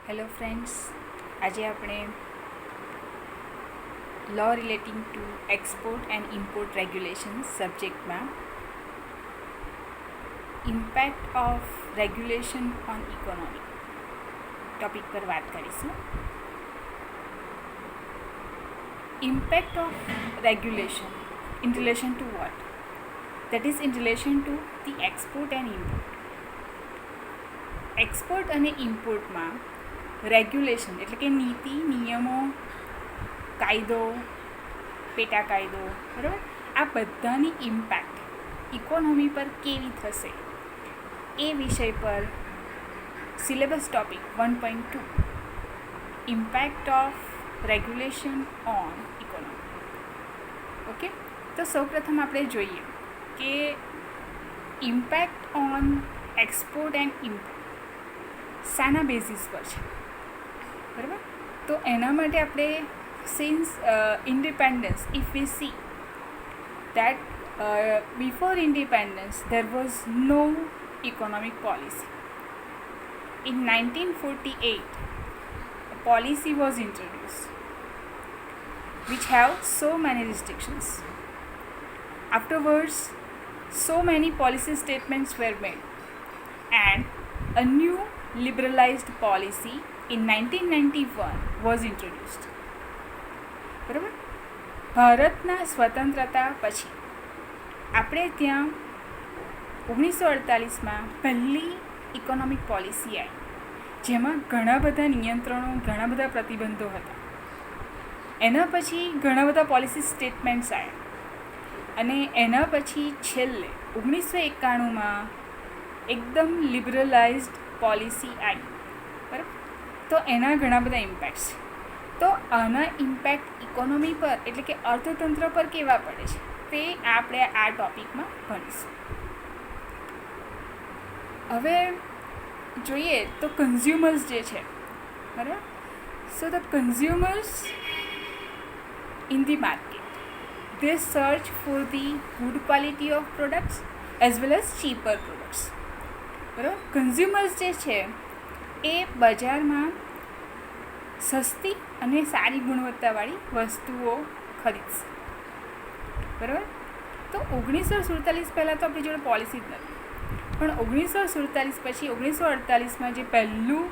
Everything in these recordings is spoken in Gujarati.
હેલો ફ્રેન્ડ્સ, આજે આપણે law relating to export and import regulations સબ્જેક્ટમાં impact of regulation on economy topic પર વાત કરીશું. Impact of regulation in relation to what? That is in relation to the export and import. Export અને ઇમ્પોર્ટમાં રેગ્યુલેશન એટલે કે નીતિ, નિયમો, કાયદો, પેટા કાયદો, બરાબર, આ બધાની ઇમ્પેક્ટ ઇકોનોમી પર કેવી થશે એ વિષય પર syllabus topic 1.2 impact of regulation on economy. Okay, તો સૌપ્રથમ આપણે જોઈએ કે impact on export and import શાના બેઝિસ પર છે, બરાબર. તો એના માટે આપણે since independence, if V see that before independence there was no economic policy. In 1948 a policy was introduced which have so many restrictions. Afterwards so many policy statements were made and a new liberalized policy in 1991 was introduced. બરાબર. ભારતના સ્વતંત્રતા પછી આપણે ત્યાં 1948માં પહેલી ઇકોનોમિક પોલિસી આવી, જેમાં ઘણા બધા નિયંત્રણો, ઘણા બધા પ્રતિબંધો હતા. એના પછી ઘણા બધા પોલિસી સ્ટેટમેન્ટ્સ આવ્યા અને એના પછી છેલ્લે 1991માં એકદમ લિબરલાઇઝડ પોલિસી આવી, બરાબર. તો એના ઘણા બધા ઇમ્પેક્ટ્સ છે. તો આના ઇમ્પેક્ટ ઇકોનોમી પર એટલે કે અર્થતંત્ર પર કેવા પડે છે તે આપણે આ ટૉપિકમાં ભણીશું. હવે જોઈએ તો કન્ઝ્યુમર્સ જે છે, બરાબર. So the consumers in the market they search for the good quality of products as well as cheaper products. બરાબર. કન્ઝ્યુમર્સ જે છે એ બજારમાં સસ્તી અને સારી ગુણવત્તાવાળી વસ્તુઓ ખરીદશે, બરાબર. તો 1947 પહેલાં તો આપણી જોડે પોલિસી જ નથી, પણ 1947 પછી 1948માં જે પહેલું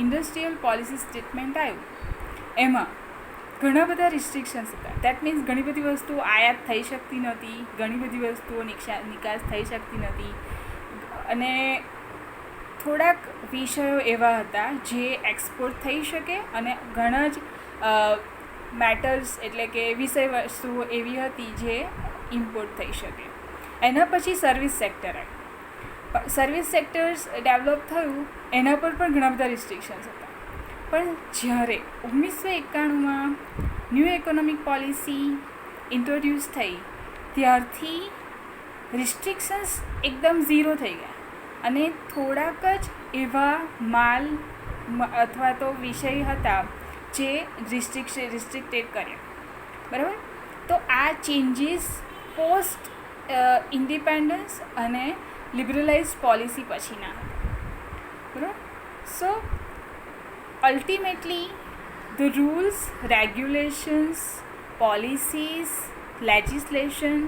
ઇન્ડસ્ટ્રીયલ પોલિસી સ્ટેટમેન્ટ આવ્યું એમાં ઘણા બધા રિસ્ટ્રિક્શન્સ હતા. દેટ મીન્સ ઘણી બધી વસ્તુઓ આયાત થઈ શકતી નહોતી, ઘણી બધી વસ્તુઓ નિકાસ થઈ શકતી નહોતી અને થોડાક વિષયો એવા હતા જે એક્સપોર્ટ થઈ શકે અને ઘણા જ મેટર્સ એટલે કે વિષય વસ્તુઓ એવી હતી જે ઇમ્પોર્ટ થઈ શકે. એના પછી સર્વિસ સેક્ટર આવ્યું. સર્વિસ સેક્ટર્સ ડેવલપ થયું, એના પર પણ ઘણા બધા રિસ્ટ્રિક્શન્સ હતા. પણ જ્યારે 1991માં ન્યૂ ઇકોનોમિક પોલિસી ઇન્ટ્રોડ્યુસ થઈ ત્યારથી રિસ્ટ્રિક્શન્સ એકદમ ઝીરો થઈ ગયા અને થોડાક જ એવા માલ અથવા તો વિષય હતા જે રિસ્ટ્રિક્ટેડ કર્યા, બરાબર. તો આ ચેન્જીસ પોસ્ટ ઇન્ડિપેન્ડન્સ અને લિબરલાઇઝ પોલિસી પછીના હતા, બરાબર. સો ultimately the rules, regulations, policies, legislation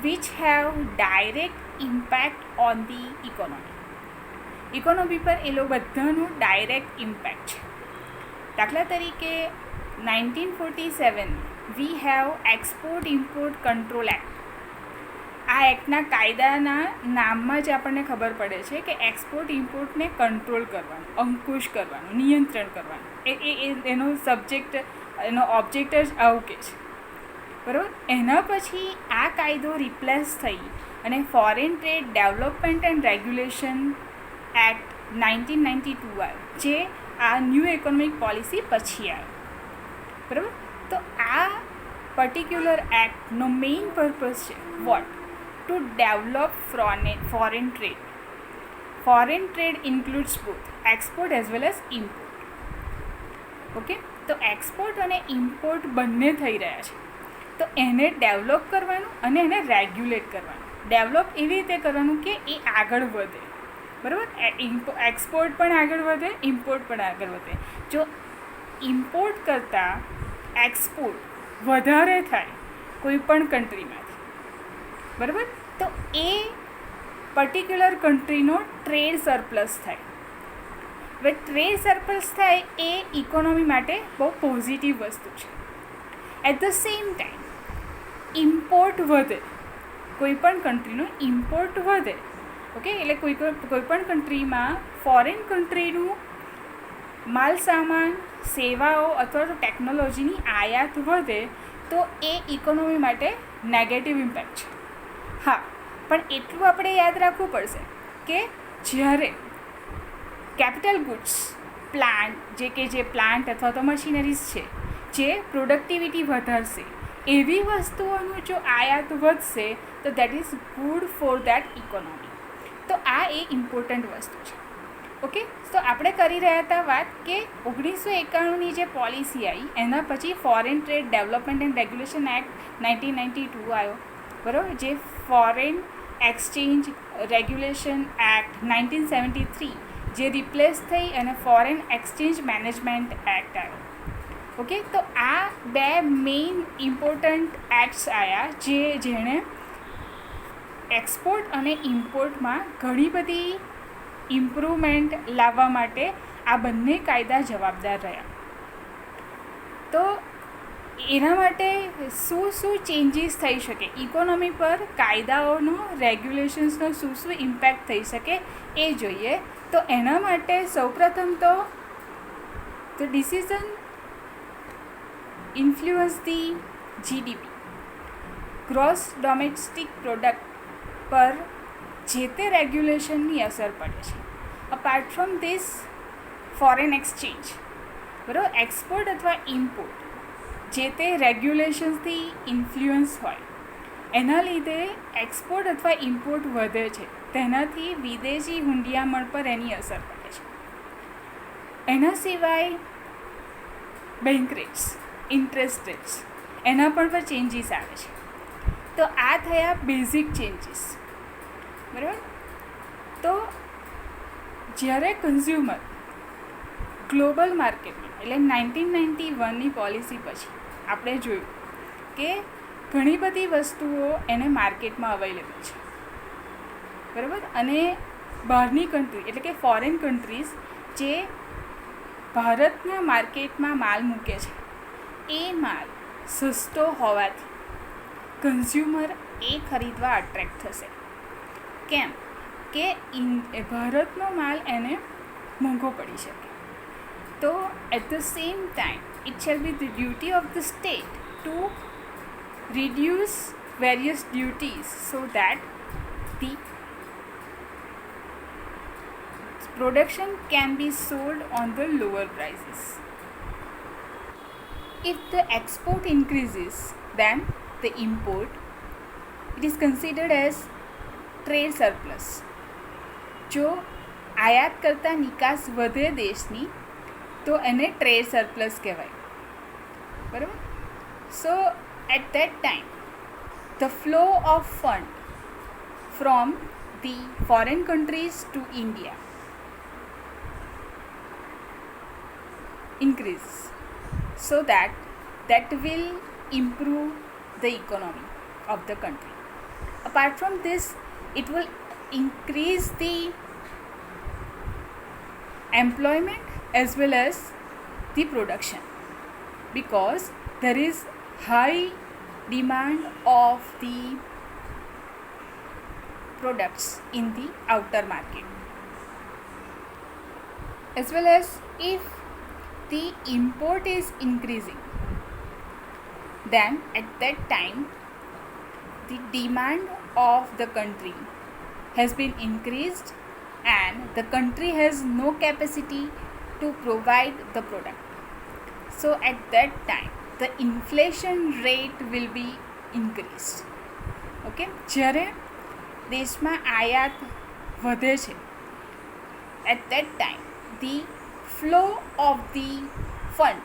which have direct impact on the economy પર એ લોકો બધાનું ડાયરેક્ટ ઇમ્પેક્ટ છે. દાખલા તરીકે 1947 we have export import control act. આ એક્ટના કાયદાના નામમાં જ આપણને ખબર પડે છે કે એક્સપોર્ટ ઇમ્પોર્ટને કંટ્રોલ કરવાનું, અંકુશ કરવાનું, નિયંત્રણ કરવાનું, એનો સબ્જેક્ટ, એનો ઓબ્જેક્ટ જ આવું કે છે, બરાબર. એના પછી આ કાયદો રિપ્લેસ થઈ અને foreign trade development and regulation act 1992 આવ્યો, જે આ ન્યૂ ઇકોનોમિક પોલિસી પછી આવ્યો, બરાબર. તો આ પર્ટિક્યુલર એક્ટનો મેઇન પર્પઝ છે what? To develop foreign trade. Foreign trade includes both export as well as import. Okay, તો એક્સપોર્ટ અને ઇમ્પોર્ટ બંને થઈ રહ્યા છે. તો એને ડેવલપ કરવાનું અને એને રેગ્યુલેટ કરવાનું. ડેવલપ એવી રીતે કરવાનું કે એ આગળ વધે, બરાબર. એક્સપોર્ટ પણ આગળ વધે, ઇમ્પોર્ટ પણ આગળ વધે. જો ઇમ્પોર્ટ કરતાં એક્સપોર્ટ વધારે થાય કોઈ પણ કન્ટ્રીમાંથી, બરાબર, તો એ પર્ટિક્યુલર કન્ટ્રીનો ટ્રેડ સરપ્લસ થાય. હવે ટ્રેડ સરપ્લસ થાય એ ઇકોનોમી માટે બહુ પોઝિટિવ વસ્તુ છે. At the same time import વધે, કોઈ પણ કન્ટ્રીનો ઇમ્પોર્ટ વધે, ઓકે, એટલે કોઈ પણ કન્ટ્રીમાં ફોરેન કન્ટ્રીનું માલ સામાન, સેવાઓ અથવા તો ટેકનોલોજીની આયાત વધે તો એ ઇકોનોમી માટે નેગેટિવ ઇમ્પેક્ટ છે. હા, પણ એટલું આપણે યાદ રાખવું પડશે કે જ્યારે કેપિટલ ગુડ્સ, જે પ્લાન્ટ અથવા તો મશીનરીઝ છે જે પ્રોડક્ટિવિટી વધારશે, એવી વસ્તુઓનું જો આયાત વધશે તો that is good for that economy. તો આ એ ઇમ્પોર્ટન્ટ વસ્તુ છે. ઓકે, તો આપણે કરી રહ્યા હતા વાત કે 1991ની જે પોલિસી આવી એના પછી foreign trade development and regulation act 1992 આવ્યો, બરાબર, જે ફોરેન એક્સચેન્જ રેગ્યુલેશન એક્ટ 1973 જે રિપ્લેસ થઈ અને ફોરેન એક્સચેન્જ મેનેજમેન્ટ એક્ટ આવ્યો. ઓકે, તો આ બે મેઇન ઇમ્પોર્ટન્ટ એક્ટ્સ આવ્યા જેણે એક્સપોર્ટ અને ઇમ્પોર્ટમાં ઘણી બધી ઇમ્પ્રુવમેન્ટ લાવવા માટે આ બંને કાયદા જવાબદાર રહ્યા. તો એના માટે શું ચેન્જીસ થઈ શકે ઇકોનોમી પર, કાયદાઓનો, રેગ્યુલેશન્સનો શું ઇમ્પેક્ટ થઈ શકે એ જોઈએ. તો એના માટે સૌપ્રથમ તો decision influence the GDP, gross domestic product પર જે તે રેગ્યુલેશનની અસર પડે છે. Apart from this foreign exchange, બરાબર, એક્સપોર્ટ અથવા ઇમ્પોર્ટ જે તે રેગ્યુલેશન્સથી ઇન્ફ્લુઅન્સ હોય એના લીધે એક્સપોર્ટ અથવા ઇમ્પોર્ટ વધે છે, તેનાથી વિદેશી હુંડિયામણ પર એની અસર પડે છે. એના સિવાય બેંક રેટ્સ, ઇન્ટરેસ્ટ રેટ્સ, એના પણ ચેન્જીસ આવે છે. તો આ થયા બેઝિક ચેન્જીસ, બરાબર. તો જ્યારે કન્ઝ્યુમર ગ્લોબલ માર્કેટમાં, એટલે 1991ની પોલિસી પછી આપણે જોયું કે ઘણી બધી વસ્તુઓ એને માર્કેટમાં અવેલેબલ છે, બરાબર, અને બહારની કન્ટ્રી એટલે કે ફોરેન કન્ટ્રીઝ જે ભારતના માર્કેટમાં માલ મૂકે છે એ માલ સસ્તો હોવાથી કન્ઝ્યુમર એ ખરીદવા અટ્રેક્ટ થશે. કેમ કે ભારતનો માલ એને મોંઘો પડી શકે. તો at the same time it shall be the duty of the state to reduce various duties so that the production can be sold on the lower prices. If the export increases, then the import, it is considered as trade surplus. જો આયાત કરતાં નિકાસ વધે દેશની તો એને ટ્રેડ સરપ્લસ કહેવાય, બરાબર. સો at that time the flow of fund from the foreign countries to India increases, so that will improve the economy of the country. Apart from this, it will increase the employment as well as the production, because there is high demand of the products in the outer market. As well as if the import is increasing, then at that time the demand of the country has been increased and the country has no capacity to provide the product. So at that time the inflation rate will be increased. Okay, જ્યારે દેશમાં આયાત વધે છે, at that time the flow of the fund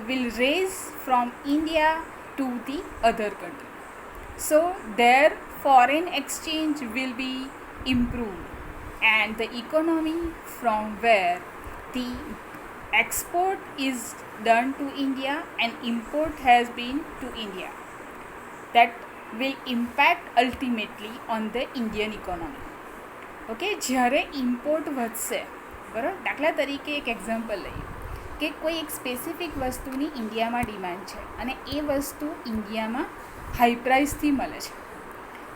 will raise from India to the other country. So their foreign exchange will be improved. and the economy from where the export is done to India and import has been to India, that will impact ultimately on the Indian economy. Okay, જ્યારે ઇમ્પોર્ટ વધશે, બરાબર, દાખલા તરીકે એક એક્ઝામ્પલ લઈએ કે કોઈ એક સ્પેસિફિક વસ્તુની ઇન્ડિયામાં ડિમાન્ડ છે અને એ વસ્તુ ઇન્ડિયામાં હાઈ પ્રાઇસથી મળે છે,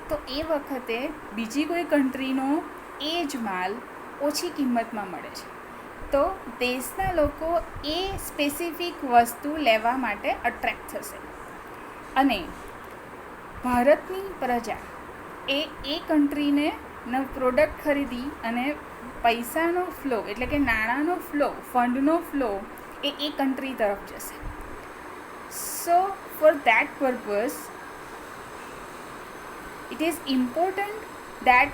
તો એ વખતે બીજી કોઈ કન્ટ્રીનો એ જ માલ ઓછી કિંમતમાં મળે છે, તો દેશના લોકો એ સ્પેસિફિક વસ્તુ લેવા માટે અટ્રેક્ટ થશે અને ભારતની પ્રજા એ કન્ટ્રીને પ્રોડક્ટ ખરીદી અને પૈસાનો ફ્લો એટલે કે નાણાંનો ફ્લો, ફંડનો ફ્લો એ કન્ટ્રી તરફ જશે. So for that purpose it is important that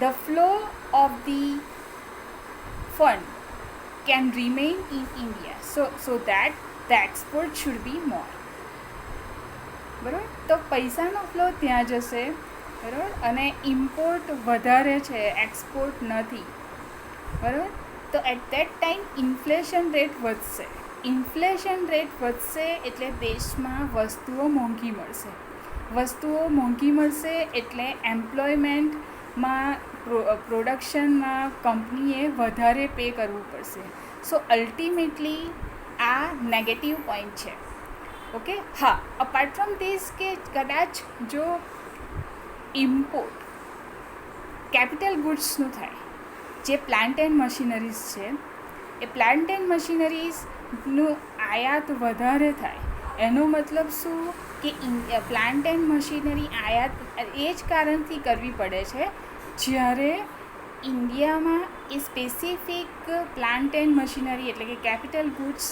the flow of the fund can remain in India, so that the export should be more. બરાબર, તો પૈસાનો ફ્લો ત્યાં જશે, બરાબર, અને ઇમ્પોર્ટ વધારે છે, એક્સપોર્ટ નથી, બરાબર, તો at that time inflation rate વધશે. ઇન્ફ્લેશન રેટ વધશે એટલે દેશમાં વસ્તુઓ મોંઘી મળશે. વસ્તુઓ મોંઘી મળશે એટલે એમ્પ્લોયમેન્ટમાં, પ્રોડક્શનમાં કંપનીએ વધારે પે કરવું પડશે. સો અલ્ટિમેટલી આ નેગેટિવ પોઈન્ટ છે. ઓકે, હા, અપાર્ટ ફ્રોમ ધીસ કે કદાચ જો ઇમ્પોર્ટ કેપિટલ ગુડ્સનું થાય, જે પ્લાન્ટ એન્ડ મશીનરીઝ છે, એ પ્લાન્ટ એન્ડ મશીનરીઝનું આયાત વધારે થાય, એનો મતલબ શું કે પ્લાન્ટ એન્ડ મશીનરી આયાત એ જ કારણથી કરવી પડે છે જ્યારે ઇન્ડિયામાં એ સ્પેસિફિક પ્લાન્ટ એન્ડ મશીનરી એટલે કે કેપિટલ ગુડ્સ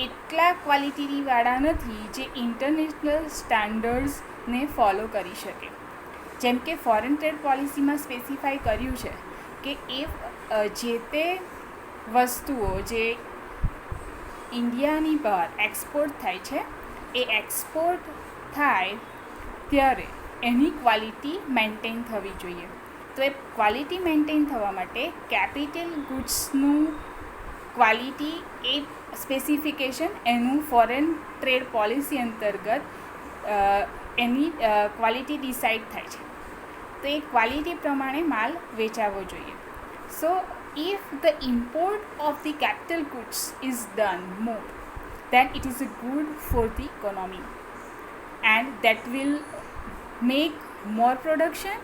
એટલા ક્વોલિટીવાળા નથી જે ઇન્ટરનેશનલ સ્ટાન્ડર્ડ્સને ફોલો કરી શકે. જેમ કે ફોરેન ટ્રેડ પોલિસીમાં સ્પેસિફાઈ કર્યું છે કે એ જે તે વસ્તુઓ જે ઇન્ડિયાની બહાર એક્સપોર્ટ થાય છે, એ એક્સપોર્ટ થાય ત્યારે એની ક્વોલિટી મેન્ટેન થવી જોઈએ. તો એ ક્વોલિટી મેન્ટેન થવા માટે કેપિટલ ગુડ્સનું ક્વોલિટી એ સ્પેસિફિકેશન એનું ફોરેન ટ્રેડ પોલિસી અંતર્ગત એની ક્વોલિટી ડિસાઇડ થાય છે. તો એ ક્વોલિટી પ્રમાણે માલ વેચાવો જોઈએ. સો if the import of the capital goods is done more, then it is good for the economy, and that will make more production,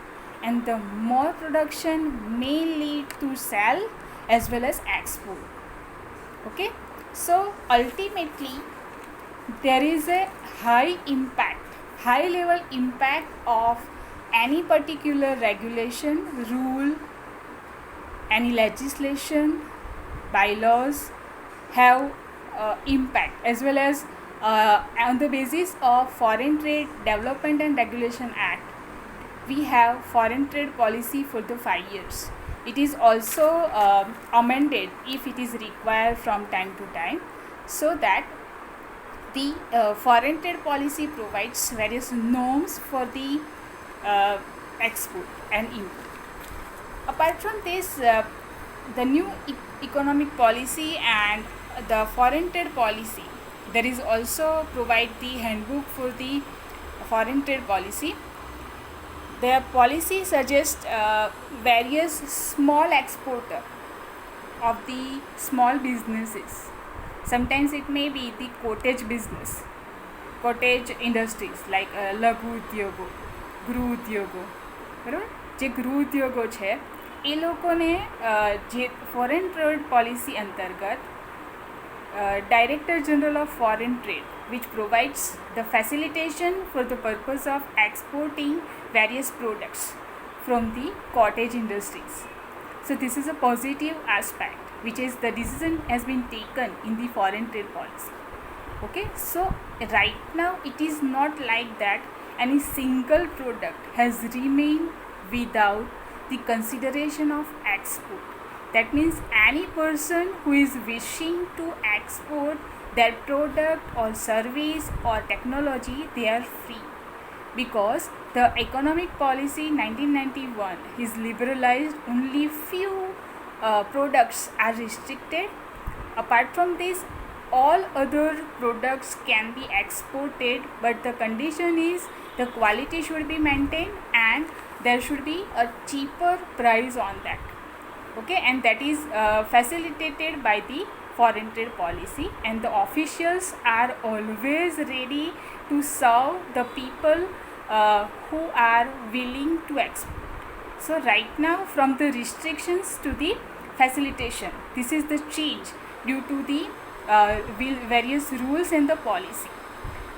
and the more production may lead to sell as well as export. Okay, so ultimately there is a high level impact of any particular regulation, rule, any legislation, bylaws have impact, as well as on the basis of Foreign Trade Development and Regulation Act, we have foreign trade policy for the 5 years. It is also amended if it is required from time to time, so that the foreign trade policy provides various norms for the export and import. Apart from this, the new economic policy and the foreign trade policy, there is also provide the handbook for the foreign trade policy. The policy suggests various small exporter of the small businesses. Sometimes it may be the cottage business, cottage industries like લઘુ ઉદ્યોગો, ગૃહ ઉદ્યોગો, બરાબર, જે ગૃહ ઉદ્યોગો છે એ લોકોને જે ફોરેન ટ્રેડ પોલિસી અંતર્ગત Director General of Foreign Trade, which provides the facilitation for the purpose of exporting various products from the cottage industries. So this is a positive aspect, which is the decision has been taken in the foreign trade policy. Okay, so right now it is not like that any single product has remained without the consideration of export. That means any person who is wishing to export their product or service or technology, they are free. because the economic policy 1991 is liberalized, only few products are restricted. Apart from this, all other products can be exported, but the condition is the quality should be maintained and there should be a cheaper price on that. Okay, and that is facilitated by the foreign trade policy, and the officials are always ready to serve the people who are willing to export. So right now, from the restrictions to the facilitation, this is the change due to the various rules and the policy.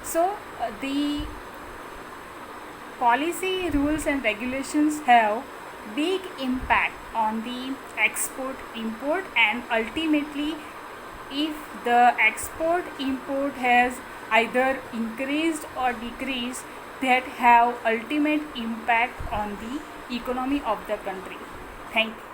So the policy, rules and regulations have big impact on the export import, and ultimately if the export import has either increased or decreased, that have ultimate impact on the economy of the country. Thank you.